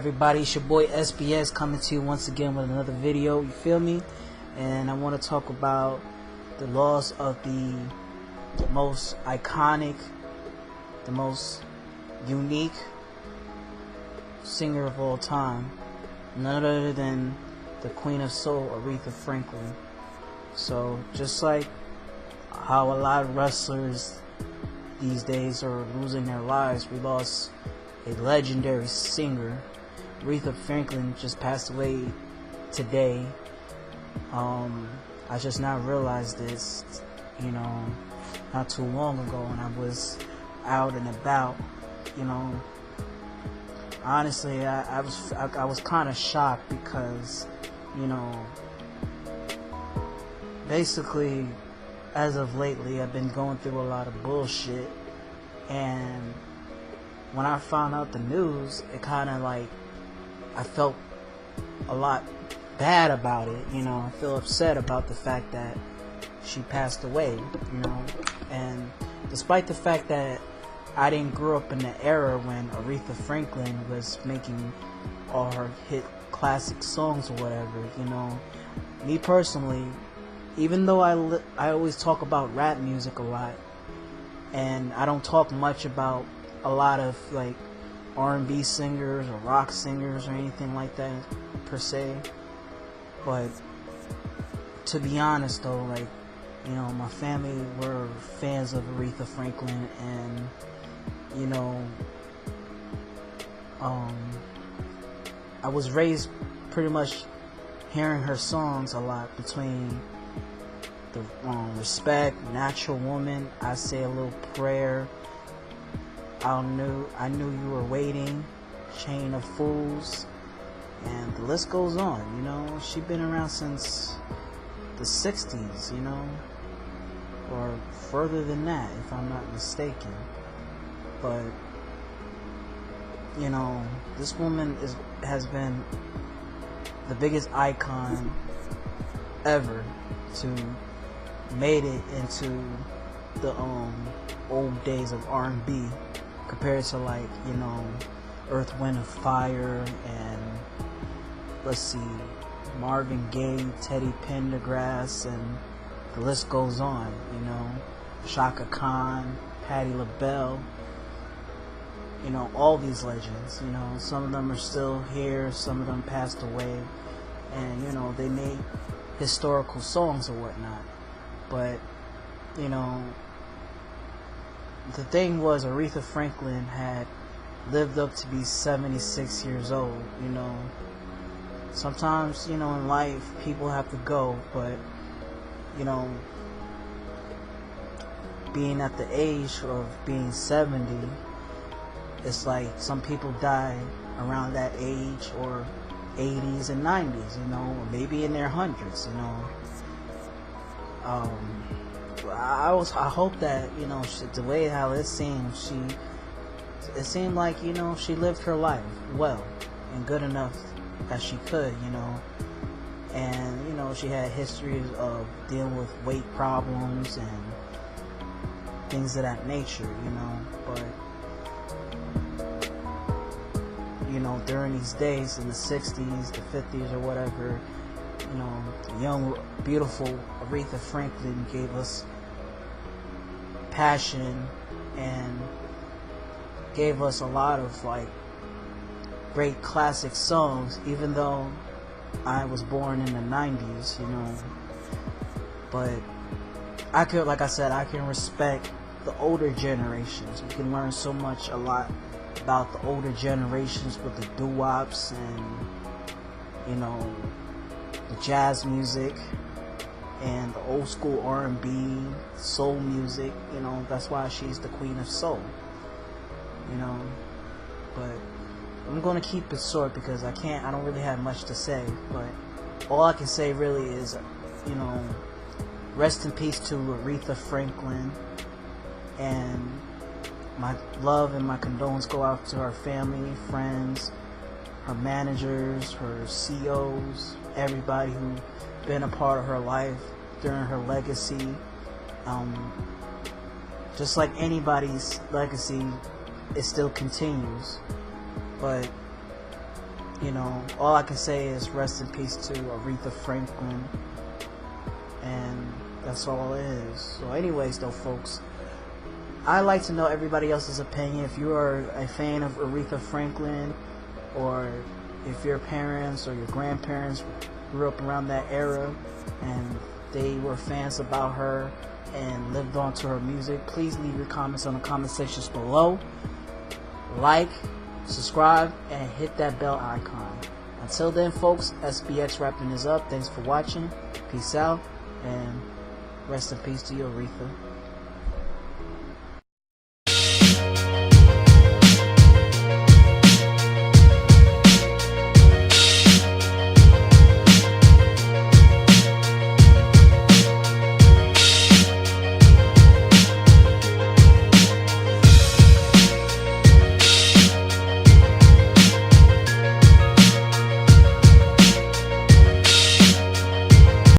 everybody, it's your boy SBS coming to you once again with another video, you feel me? And I want to talk about the loss of the most iconic, the most unique singer of all time, none other than the Queen of Soul, Aretha Franklin. So just like how a lot of wrestlers these days are losing their lives, we lost a legendary singer. Aretha Franklin just passed away today. I just now realized this, not too long ago when I was out and about. Honestly, I was kind of shocked because, basically, as of lately, I've been going through a lot of bullshit, and when I found out the news, it kind of like, I felt a lot bad about it, I feel upset about the fact that she passed away, and despite the fact that I didn't grow up in the era when Aretha Franklin was making all her hit classic songs or whatever, me personally, even though I always talk about rap music a lot, and I don't talk much about a lot of like R&B singers or rock singers or anything like that per se, but to be honest though, like, my family were fans of Aretha Franklin, and I was raised pretty much hearing her songs a lot, between the Respect, Natural Woman, I Say a Little Prayer, I knew You Were Waiting, Chain of Fools, and the list goes on. She's been around since the 60s, or further than that if I'm not mistaken. But this woman has been the biggest icon ever to made it into the old days of R&B, compared to like Earth, Wind and Fire, and let's see, Marvin Gaye, Teddy Pendergrass, and the list goes on. Shaka Khan, Patti LaBelle, all these legends. Some of them are still here, some of them passed away, and they made historical songs or whatnot. But the thing was, Aretha Franklin had lived up to be 76 years old. Sometimes in life people have to go, but being at the age of being 70, it's like some people die around that age, or 80s and 90s, or maybe in their hundreds. I hope that the way how it seemed, it seemed like she lived her life well and good enough as she could, and she had histories of dealing with weight problems and things of that nature, but during these days in the 60s, the 50s or whatever, the young, beautiful Aretha Franklin gave us passion and gave us a lot of like great classic songs, even though I was born in the 90s, but I can respect the older generations. We can learn so much, a lot about the older generations with the doo-wops and the jazz music and the old school R&B, soul music. That's why she's the Queen of Soul. But I'm gonna keep it short because I don't really have much to say. But all I can say really is, rest in peace to Aretha Franklin, and my love and my condolences go out to her family, friends, her managers, her CEOs, everybody who been a part of her life during her legacy. Just like anybody's legacy, it still continues. But all I can say is rest in peace to Aretha Franklin, and that's all it is. So anyways though, folks, I like to know everybody else's opinion. If you are a fan of Aretha Franklin, or if your parents or your grandparents grew up around that era and they were fans about her and lived on to her music, please leave your comments on the comment sections below. Like, subscribe, and hit that bell icon. Until then, folks, SBX wrapping this up. Thanks for watching. Peace out, and rest in peace to you, Aretha.